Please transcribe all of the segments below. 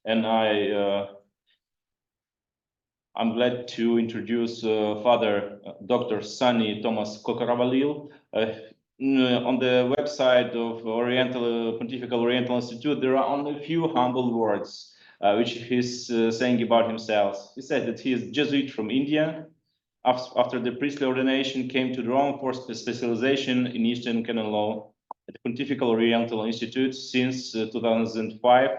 and I'm glad to introduce Father Dr. Sunny Thomas Kokkaravalayil. On the website of Pontifical Oriental Institute, there are only a few humble words which he's saying about himself. He said that he is Jesuit from India. After the priestly ordination, came to Rome for specialization in Eastern Canon Law at the Pontifical Oriental Institute since 2005.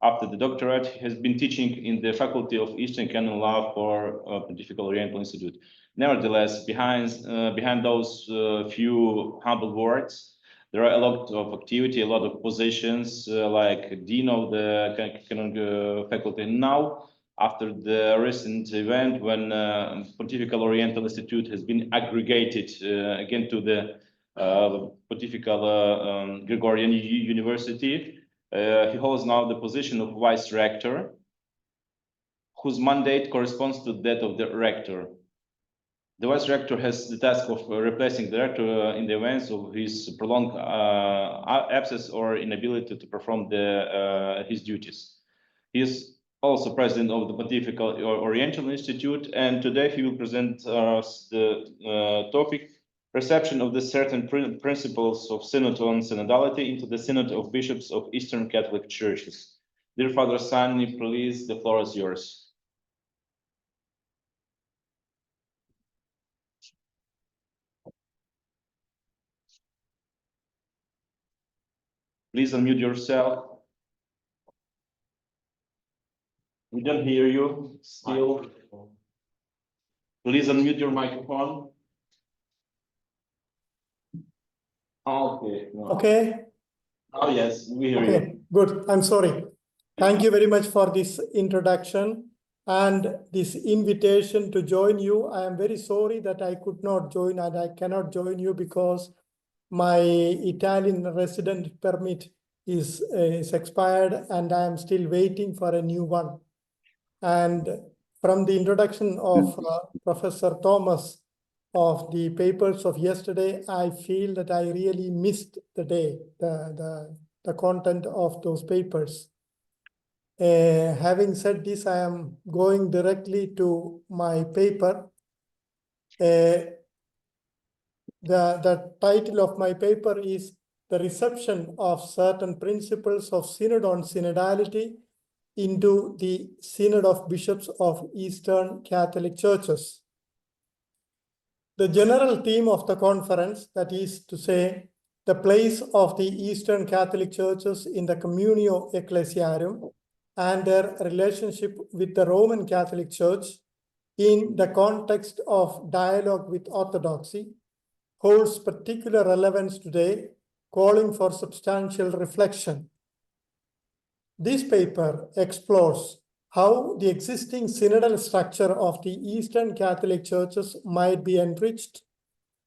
After the doctorate, he has been teaching in the Faculty of Eastern Canon Law for Pontifical Oriental Institute. Nevertheless, behind those few humble words, there are a lot of activity, a lot of positions, like Dean of the Canon Faculty. Now, after the recent event when Pontifical Oriental Institute has been aggregated again to the Pontifical Gregorian University, he holds now the position of Vice Rector, whose mandate corresponds to that of the Rector. The Vice Rector has the task of replacing the Rector in the events of his prolonged absence or inability to perform his duties. He is also president of the Pontifical Oriental Institute, and today he will present us the topic, reception of the certain principles of Synod on Synodality into the Synod of Bishops of Eastern Catholic Churches. Dear Father Sunny, please, the floor is yours. Please unmute yourself. We don't hear you still. Please unmute your microphone. Okay. No. Okay. Oh, yes, we hear you. Good. I'm sorry. Thank you very much for this introduction and this invitation to join you. I am very sorry that I could not join and I cannot join you because my Italian resident permit is expired and I am still waiting for a new one. And from the introduction of Professor Thomas of the papers of yesterday, I feel that I really missed the day, the content of those papers. Having said this, I am going directly to my paper. The title of my paper is The Reception of Certain Principles of Synod on Synodality into the Synod of Bishops of Eastern Catholic Churches. The general theme of the conference, that is to say, the place of the Eastern Catholic Churches in the Communio Ecclesiarum and their relationship with the Roman Catholic Church in the context of dialogue with Orthodoxy, holds particular relevance today, calling for substantial reflection. This paper explores how the existing synodal structure of the Eastern Catholic Churches might be enriched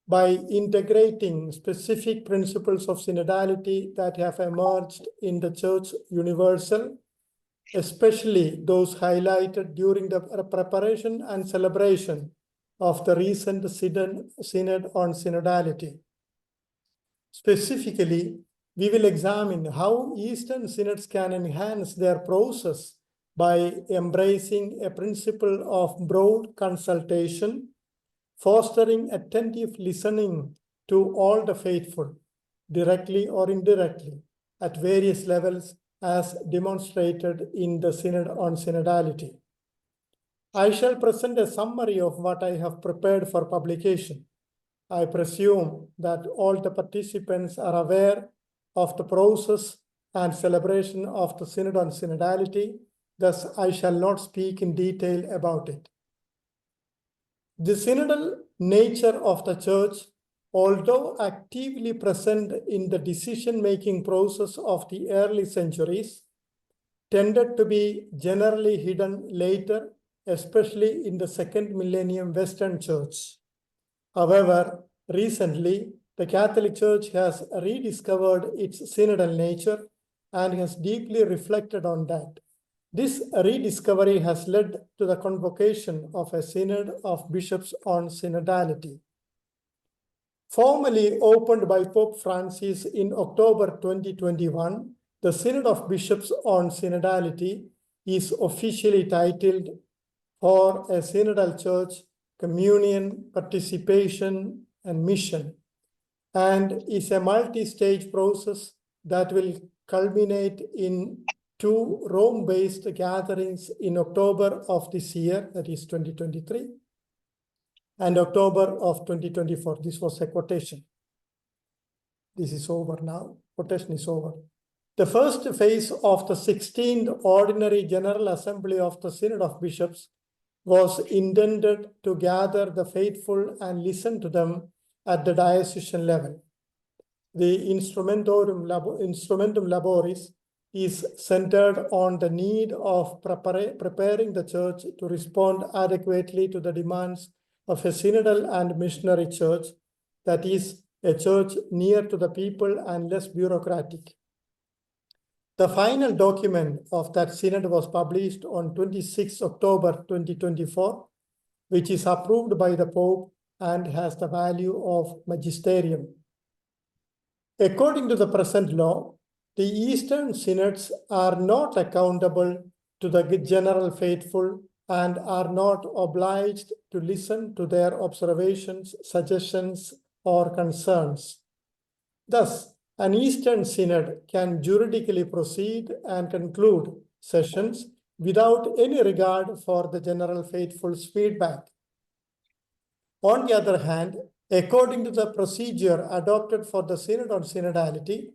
by integrating specific principles of synodality that have emerged in the Church Universal, especially those highlighted during the preparation and celebration of the recent Synod on Synodality. Specifically, we will examine how Eastern synods can enhance their process by embracing a principle of broad consultation, fostering attentive listening to all the faithful, directly or indirectly, at various levels as demonstrated in the Synod on Synodality. I shall present a summary of what I have prepared for publication. I presume that all the participants are aware of the process and celebration of the Synod on Synodality. Thus, I shall not speak in detail about it. The synodal nature of the Church, although actively present in the decision-making process of the early centuries, tended to be generally hidden later, especially in the second millennium Western Church. However, recently, the Catholic Church has rediscovered its synodal nature and has deeply reflected on that. This rediscovery has led to the convocation of a Synod of Bishops on Synodality. Formally opened by Pope Francis in October 2021, the Synod of Bishops on Synodality is officially titled For a Synodal Church, Communion, Participation, and Mission, and is a multi-stage process that will culminate in 2 Rome-based gatherings in October of this year, that is 2023, and October of 2024. This was a quotation. This is over now. Quotation is over. The first phase of the 16th Ordinary General Assembly of the Synod of Bishops was intended to gather the faithful and listen to them at the diocesan level. The Instrumentum Laboris is centered on the need of preparing the Church to respond adequately to the demands of a synodal and missionary church, that is, a church near to the people and less bureaucratic. The final document of that synod was published on 26 October 2024, which is approved by the Pope and has the value of magisterium. According to the present law, the Eastern Synods are not accountable to the general faithful and are not obliged to listen to their observations, suggestions, or concerns. Thus, an Eastern Synod can juridically proceed and conclude sessions without any regard for the general faithful's feedback. On the other hand, according to the procedure adopted for the Synod on Synodality,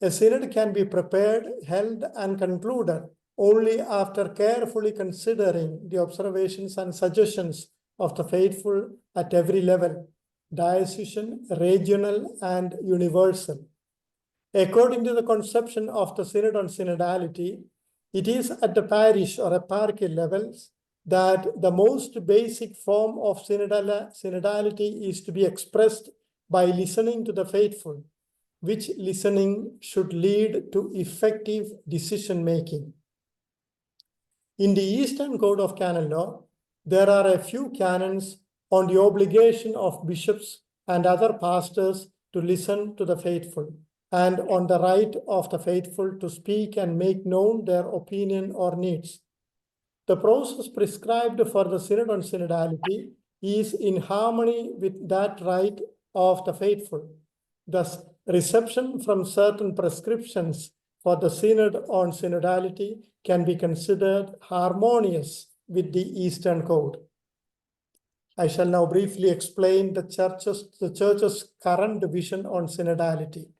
a synod can be prepared, held, and concluded only after carefully considering the observations and suggestions of the faithful at every level, diocesan, regional, and universal. According to the conception of the Synod on Synodality, it is at the parish or eparchy levels that the most basic form of synodality is to be expressed by listening to the faithful, which listening should lead to effective decision-making. In the Eastern Code of Canon Law, there are a few canons on the obligation of bishops and other pastors to listen to the faithful, and on the right of the faithful to speak and make known their opinion or needs. The process prescribed for the Synod on Synodality is in harmony with that right of the faithful. Thus, reception from certain prescriptions for the Synod on Synodality can be considered harmonious with the Eastern Code. I shall now briefly explain the Church's current vision on synodality.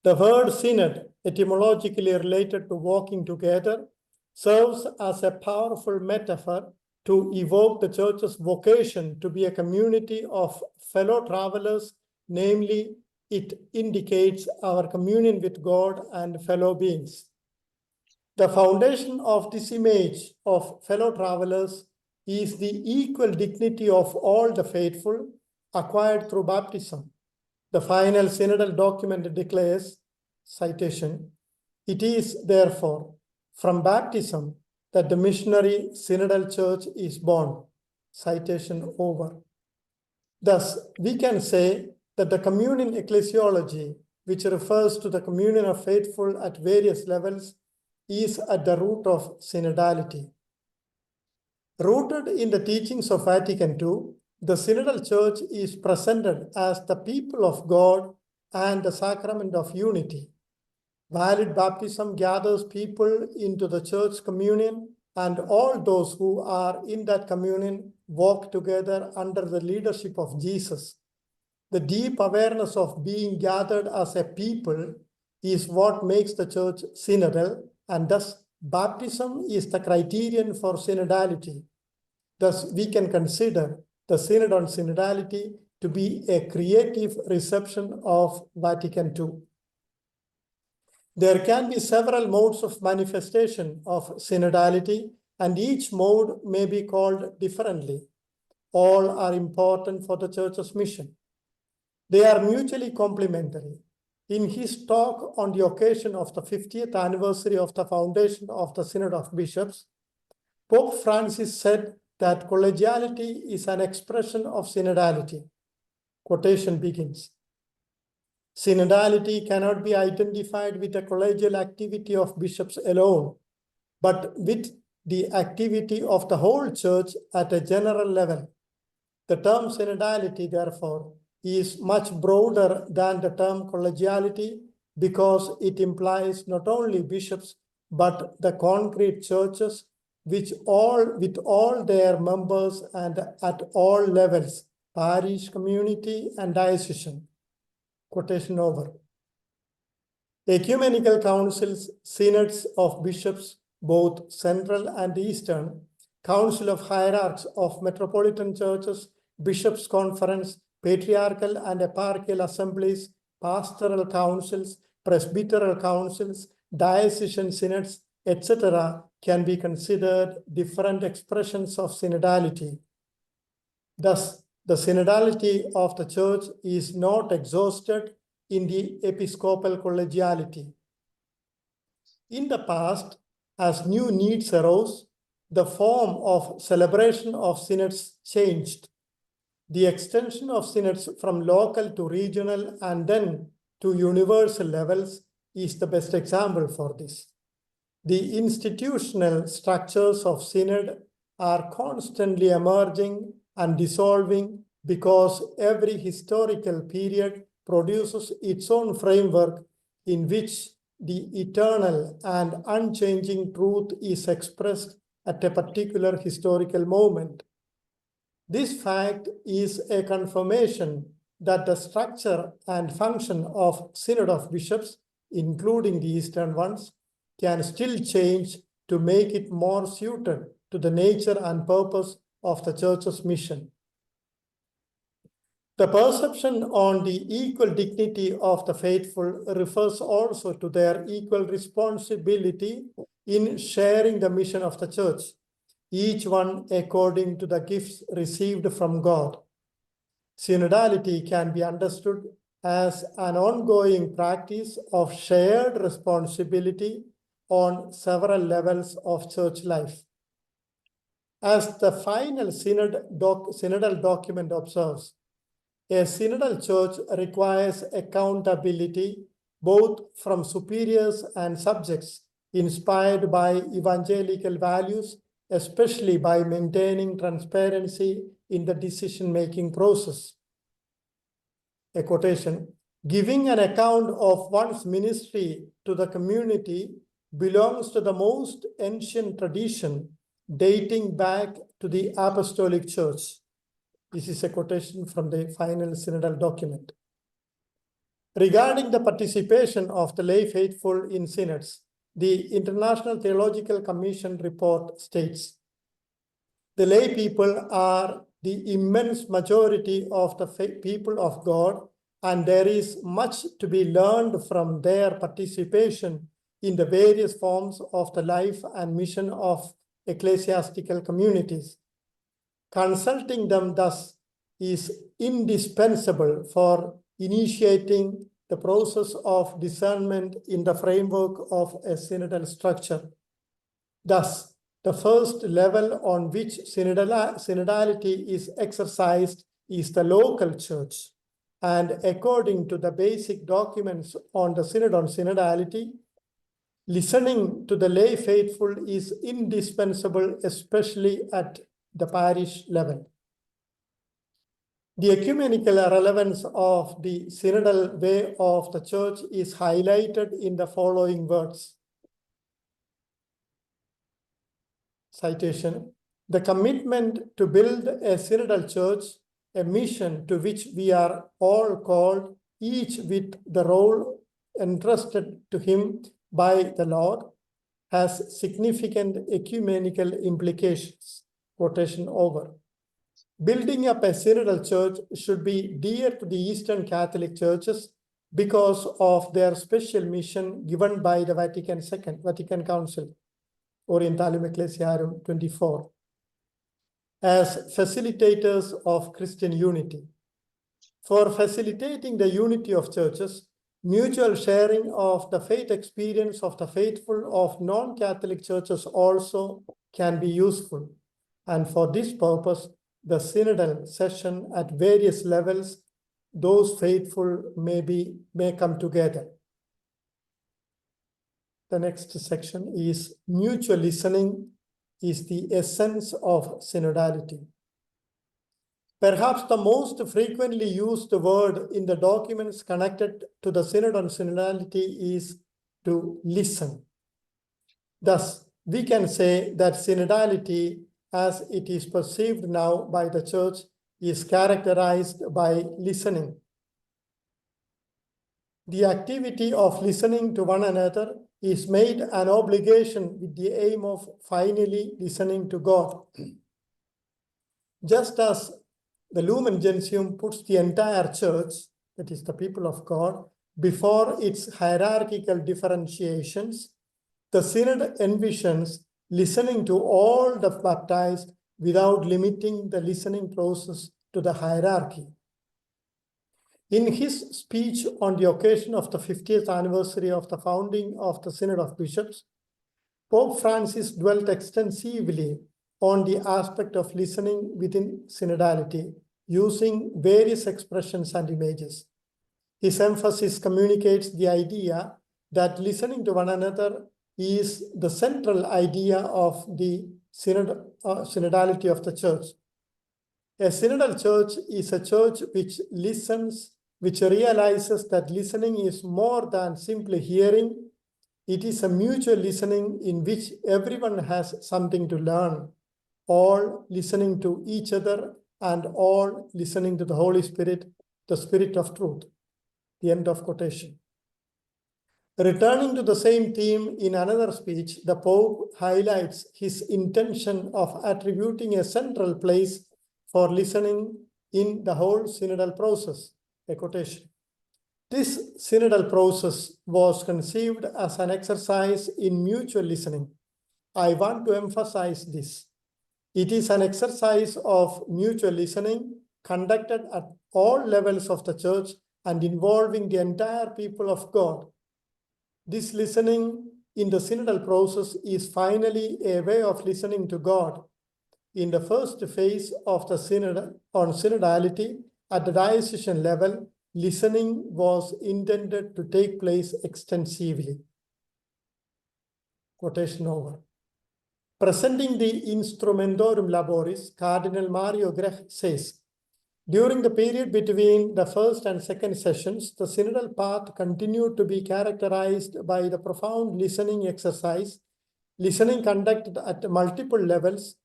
The word synod, etymologically related to walking together, serves as a powerful metaphor to evoke the Church's vocation to be a community of fellow travelers, namely, it indicates our communion with God and fellow beings. The foundation of this image of fellow travelers is the equal dignity of all the faithful acquired through baptism. The final synodal document declares, citation, "It is therefore from baptism that the missionary synodal church is born." Citation over. Thus, we can say that the communion ecclesiology, which refers to the communion of faithful at various levels, is at the root of synodality. Rooted in the teachings of Vatican II, the synodal church is presented as the people of God and the sacrament of unity. Valid baptism gathers people into the church communion, and all those who are in that communion walk together under the leadership of Jesus. The deep awareness of being gathered as a people is what makes the church synodal, and thus baptism is the criterion for synodality. Thus, we can consider the Synod on Synodality to be a creative reception of Vatican II. There can be several modes of manifestation of synodality, and each mode may be called differently. All are important for the Church's mission. They are mutually complementary. In his talk on the occasion of the 50th anniversary of the foundation of the Synod of Bishops, Pope Francis said that collegiality is an expression of synodality. Quotation begins. Synodality cannot be identified with the collegial activity of bishops alone, but with the activity of the whole church at a general level. The term synodality, therefore, is much broader than the term collegiality because it implies not only bishops, but the concrete churches, with all their members and at all levels, parish, community, and diocesan. Quotation over. Ecumenical councils, synods of bishops, both central and eastern, council of hierarchs of metropolitan churches, bishops' conference, patriarchal and eparchial assemblies, pastoral councils, presbyteral councils, diocesan synods, etc., can be considered different expressions of synodality. Thus, the synodality of the church is not exhausted in the episcopal collegiality. In the past, as new needs arose, the form of celebration of synods changed. The extension of synods from local to regional and then to universal levels is the best example for this. The institutional structures of synod are constantly emerging and dissolving because every historical period produces its own framework in which the eternal and unchanging truth is expressed at a particular historical moment. This fact is a confirmation that the structure and function of Synod of Bishops, including the Eastern ones, can still change to make it more suited to the nature and purpose of the Church's mission. The perception on the equal dignity of the faithful refers also to their equal responsibility in sharing the mission of the Church, each one according to the gifts received from God. Synodality can be understood as an ongoing practice of shared responsibility on several levels of church life. As the final synodal document observes, a synodal church requires accountability both from superiors and subjects, inspired by evangelical values, especially by maintaining transparency in the decision-making process. A quotation, "Giving an account of one's ministry to the community belongs to the most ancient tradition dating back to the Apostolic Church." This is a quotation from the final synodal document. Regarding the participation of the lay faithful in synods, the International Theological Commission report states, "The lay people are the immense majority of the people of God, and there is much to be learned from their participation in the various forms of the life and mission of ecclesiastical communities. Consulting them thus is indispensable for initiating the process of discernment in the framework of a synodal structure. Thus, the first level on which synodality is exercised is the local church. And according to the basic documents on the Synod on Synodality, listening to the lay faithful is indispensable, especially at the parish level. The ecumenical relevance of the synodal way of the church is highlighted in the following words. Citation, "The commitment to build a synodal church, a mission to which we are all called, each with the role entrusted to him by the Lord, has significant ecumenical implications." Quotation over. Building up a synodal church should be dear to the Eastern Catholic churches because of their special mission given by the Vatican Council, Orientalum Ecclesiarum 24, as facilitators of Christian unity. For facilitating the unity of churches, mutual sharing of the faith experience of the faithful of non-Catholic churches also can be useful. And for this purpose, the synodal session at various levels, those faithful may come together. the next section is mutual listening is the essence of synodality. Perhaps the most frequently used word in the documents connected to the synod on synodality is to listen. Thus, we can say that synodality, as it is perceived now by the church, is characterized by listening. The activity of listening to one another is made an obligation with the aim of finally listening to God. Just as the Lumen Gentium puts the entire church, that is the people of God, before its hierarchical differentiations, the Synod envisions listening to all the baptized without limiting the listening process to the hierarchy. In his speech on the occasion of the 50th anniversary of the founding of the Synod of Bishops, Pope Francis dwelt extensively on the aspect of listening within synodality, using various expressions and images. His emphasis communicates the idea that listening to one another is the central idea of the synodality of the church. A synodal church is a church which listens, which realizes that listening is more than simply hearing. It is a mutual listening in which everyone has something to learn, all listening to each other and all listening to the Holy Spirit, the Spirit of truth. The end of quotation. Returning to the same theme in another speech, the Pope highlights his intention of attributing a central place for listening in the whole synodal process. A quotation. This synodal process was conceived as an exercise in mutual listening. I want to emphasize this. It is an exercise of mutual listening conducted at all levels of the church and involving the entire people of God. This listening in the synodal process is finally a way of listening to God. In the first phase of the synod on synodality at the diocesan level, listening was intended to take place extensively. Quotation over. Presenting the Instrumentorum Laboris, Cardinal Mario Grech says, during the period between the first and second sessions, the synodal path continued to be characterized by the profound listening exercise, listening conducted at multiple levels.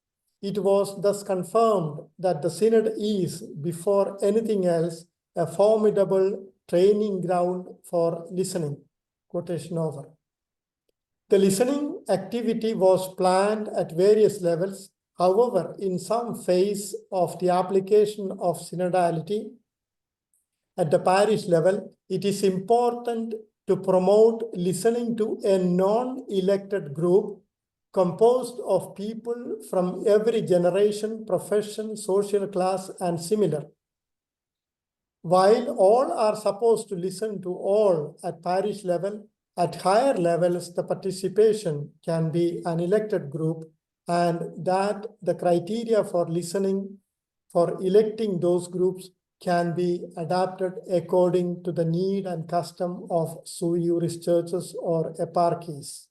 It was thus confirmed that the synod is, before anything else, a formidable training ground for listening. Quotation over. The listening activity was planned at various levels. However, in some phase of the application of synodality at the parish level, it is important to promote listening to a non-elected group composed of people from every generation, profession, social class, and similar. While all are supposed to listen to all at parish level, at higher levels, the participation can be an elected group, and that the criteria for listening, for electing those groups can be adapted according to the need and custom of sui juris churches or eparchies.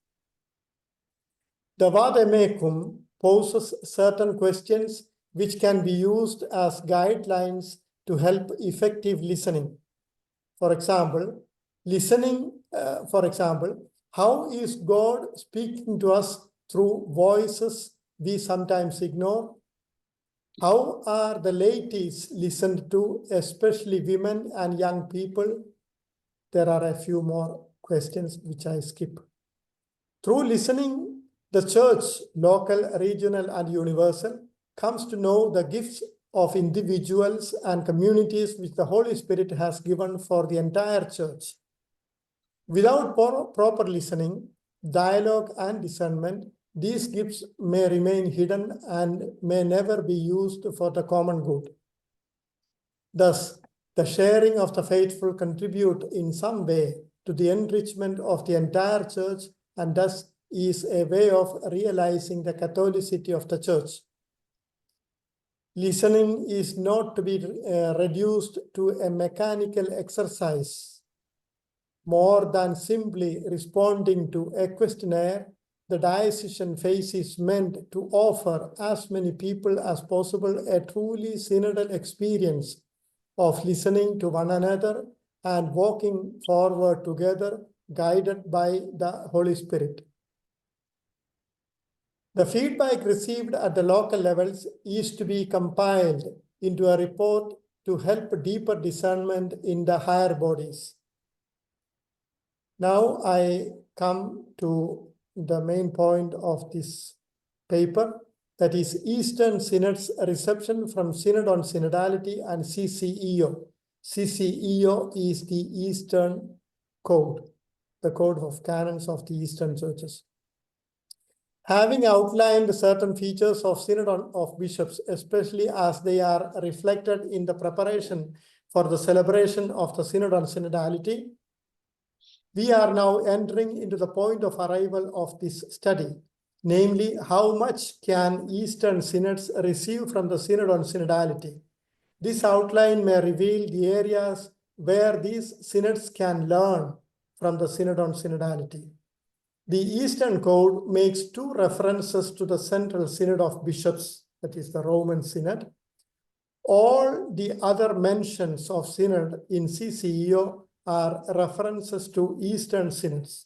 The Vademecum poses certain questions which can be used as guidelines to help effective listening. For example, how is God speaking to us through voices we sometimes ignore? How are the laities listened to, especially women and young people? There are a few more questions which I skip. Through listening, the church, local, regional, and universal, comes to know the gifts of individuals and communities which the Holy Spirit has given for the entire church. Without proper listening, dialogue, and discernment, these gifts may remain hidden and may never be used for the common good. Thus, the sharing of the faithful contribute in some way to the enrichment of the entire church, and thus is a way of realizing the Catholicity of the church. Listening is not to be reduced to a mechanical exercise. More than simply responding to a questionnaire, the diocesan phase is meant to offer as many people as possible a truly synodal experience of listening to one another and walking forward together, guided by the Holy Spirit. The feedback received at the local levels is to be compiled into a report to help deeper discernment in the higher bodies. Now I come to the main point of this paper, that is Eastern Synod's reception from Synod on Synodality and CCEO. CCEO is the Eastern Code, the Code of Canons of the Eastern Churches. Having outlined certain features of Synod of Bishops, especially as they are reflected in the preparation for the celebration of the Synod on Synodality, we are now entering into the point of arrival of this study, namely, how much can Eastern Synods receive from the Synod on Synodality? This outline may reveal the areas where these synods can learn from the Synod on Synodality. The Eastern Code makes two references to the Central Synod of Bishops, that is the Roman Synod. All the other mentions of Synod in CCEO are references to Eastern Synods.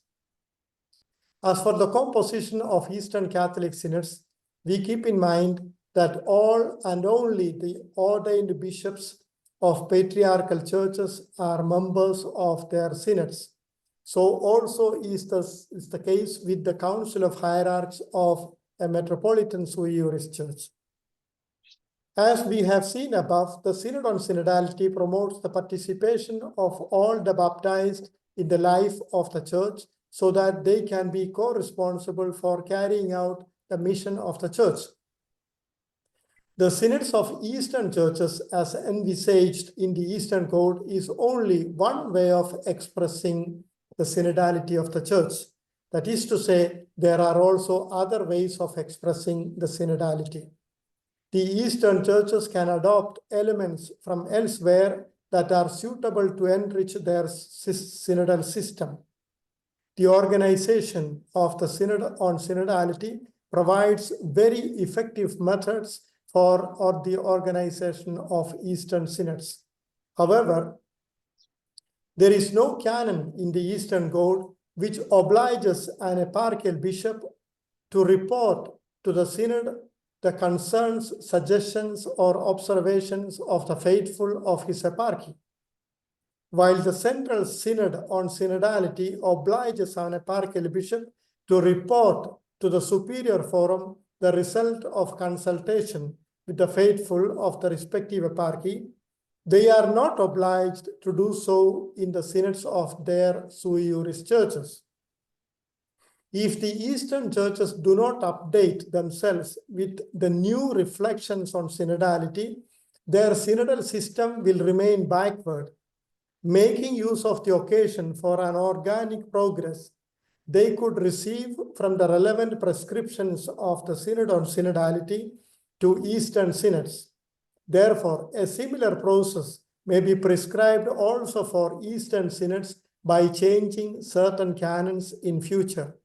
As for the composition of Eastern Catholic Synods, we keep in mind that all and only the ordained bishops of patriarchal churches are members of their synods. So also is the case with the Council of Hierarchs of a Metropolitan Sui Juris Church. As we have seen above, the Synod on Synodality promotes the participation of all the baptized in the life of the Church so that they can be co-responsible for carrying out the mission of the Church. The synods of Eastern churches, as envisaged in the Eastern Code, is only one way of expressing the synodality of the Church. That is to say, there are also other ways of expressing the synodality. The Eastern churches can adopt elements from elsewhere that are suitable to enrich their synodal system. The organization of the Synod on Synodality provides very effective methods for the organization of Eastern Synods. However, there is no canon in the Eastern Code which obliges an eparchial bishop to report to the Synod the concerns, suggestions, or observations of the faithful of his eparchy. While the Central Synod on Synodality obliges an eparchial bishop to report to the superior forum the result of consultation with the faithful of the respective eparchy, they are not obliged to do so in the synods of their sui juris churches. If the Eastern churches do not update themselves with the new reflections on synodality, their synodal system will remain backward. Making use of the occasion for an organic progress, they could receive from the relevant prescriptions of the Synod on Synodality to Eastern synods. Therefore, a similar process may be prescribed also for Eastern synods by changing certain canons in future.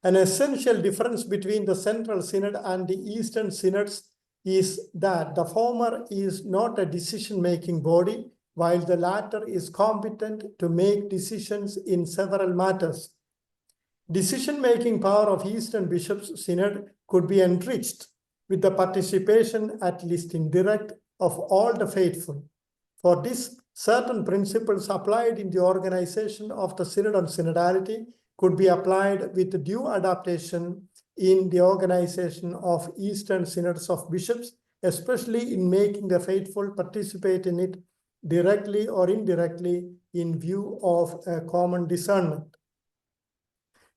An essential difference between the Central Synod and the Eastern Synods is that the former is not a decision-making body, while the latter is competent to make decisions in several matters. Decision-making power of Eastern Bishops' Synod could be enriched with the participation, at least indirect, of all the faithful. For this, certain principles applied in the organization of the Synod on Synodality could be applied with due adaptation in the organization of Eastern Synods of Bishops, especially in making the faithful participate in it directly or indirectly in view of a common discernment.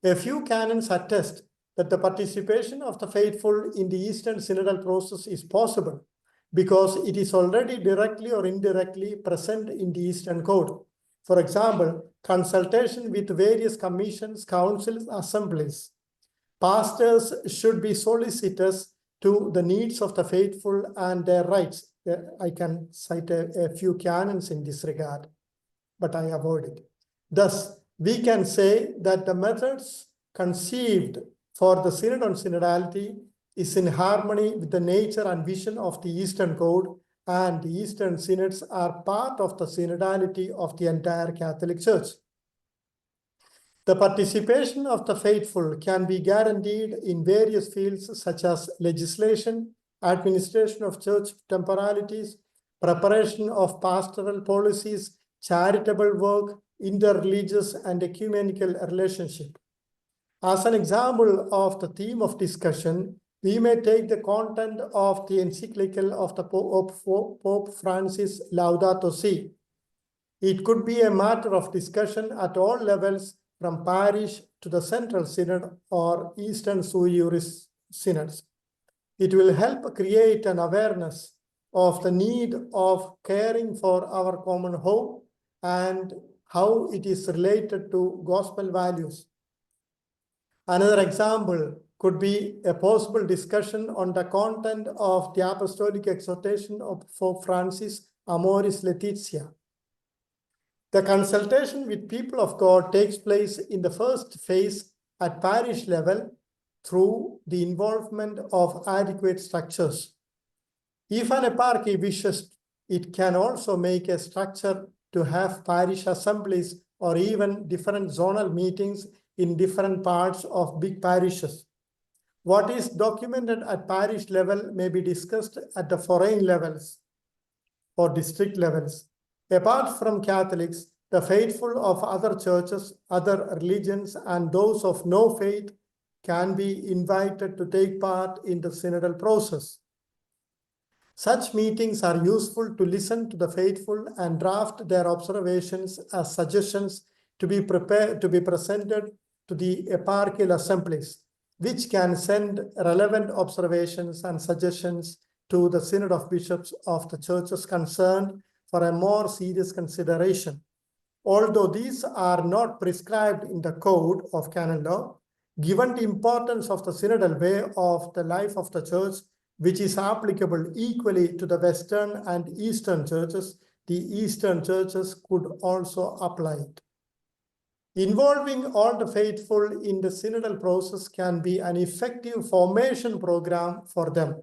A few canons attest that the participation of the faithful in the Eastern Synodal process is possible because it is already directly or indirectly present in the Eastern Code. For example, consultation with various commissions, councils, assemblies. Pastors should be solicitous to the needs of the faithful and their rights. I can cite a few canons in this regard, but I avoid it. Thus, we can say that the methods conceived for the Synod on Synodality is in harmony with the nature and vision of the Eastern Code, and the Eastern Synods are part of the synodality of the entire Catholic Church. The participation of the faithful can be guaranteed in various fields such as legislation, administration of church temporalities, preparation of pastoral policies, charitable work, interreligious and ecumenical relationship. As an example of the theme of discussion, we may take the content of the encyclical of the Pope Francis Laudato Si. It could be a matter of discussion at all levels, from parish to the Central Synod or Eastern Sui Juris Synods. It will help create an awareness of the need of caring for our common home and how it is related to gospel values. Another example could be a possible discussion on the content of the apostolic exhortation of Pope Francis Amoris Laetitia. The consultation with people of God takes place in the first phase at parish level through the involvement of adequate structures. If an eparchy wishes, it can also make a structure to have parish assemblies or even different zonal meetings in different parts of big parishes. What is documented at parish level may be discussed at the foreign levels or district levels. Apart from Catholics, the faithful of other churches, other religions, and those of no faith can be invited to take part in the synodal process. Such meetings are useful to listen to the faithful and draft their observations as suggestions to be presented to the eparchial assemblies, which can send relevant observations and suggestions to the Synod of Bishops of the churches concerned for a more serious consideration. Although these are not prescribed in the Code of Canon Law, given the importance of the synodal way of the life of the church, which is applicable equally to the Western and Eastern churches, the Eastern churches could also apply it. Involving all the faithful in the synodal process can be an effective formation program for them.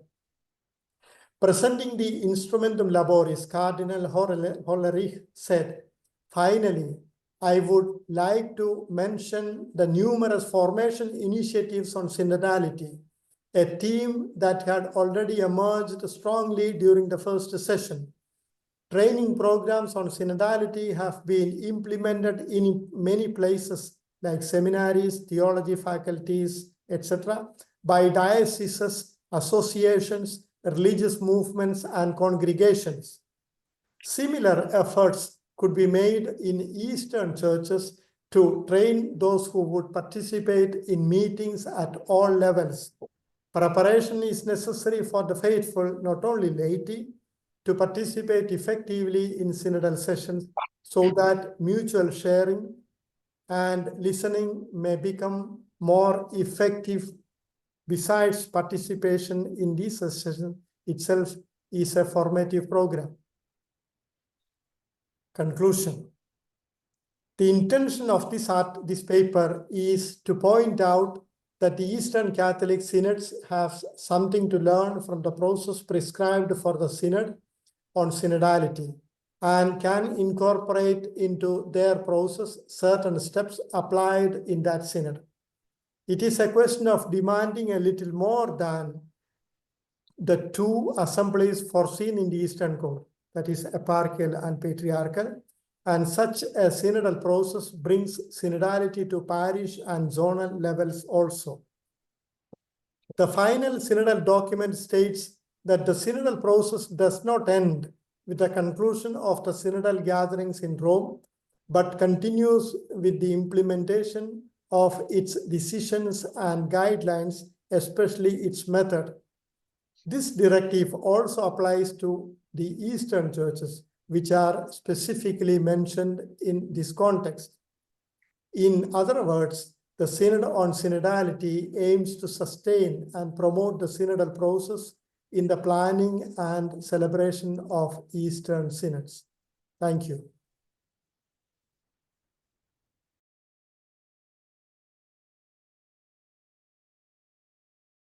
Presenting the Instrumentum Laboris, Cardinal Hollerich said, "Finally, I would like to mention the numerous formation initiatives on synodality, a theme that had already emerged strongly during the first session. Training programs on synodality have been implemented in many places like seminaries, theology faculties, etc., by dioceses, associations, religious movements, and congregations. Similar efforts could be made in Eastern churches to train those who would participate in meetings at all levels. Preparation is necessary for the faithful, not only laity, to participate effectively in synodal sessions so that mutual sharing and listening may become more effective. Besides, participation in these sessions itself is a formative program." Conclusion. The intention of this paper is to point out that the Eastern Catholic synods have something to learn from the process prescribed for the synod on synodality and can incorporate into their process certain steps applied in that synod. It is a question of demanding a little more than the two assemblies foreseen in the Eastern Code, that is eparchial and patriarchal, and such a synodal process brings synodality to parish and zonal levels also. The final synodal document states that the synodal process does not end with the conclusion of the synodal gatherings in Rome, but continues with the implementation of its decisions and guidelines, especially its method. This directive also applies to the Eastern churches, which are specifically mentioned in this context. In other words, the Synod on Synodality aims to sustain and promote the synodal process in the planning and celebration of Eastern synods. Thank you.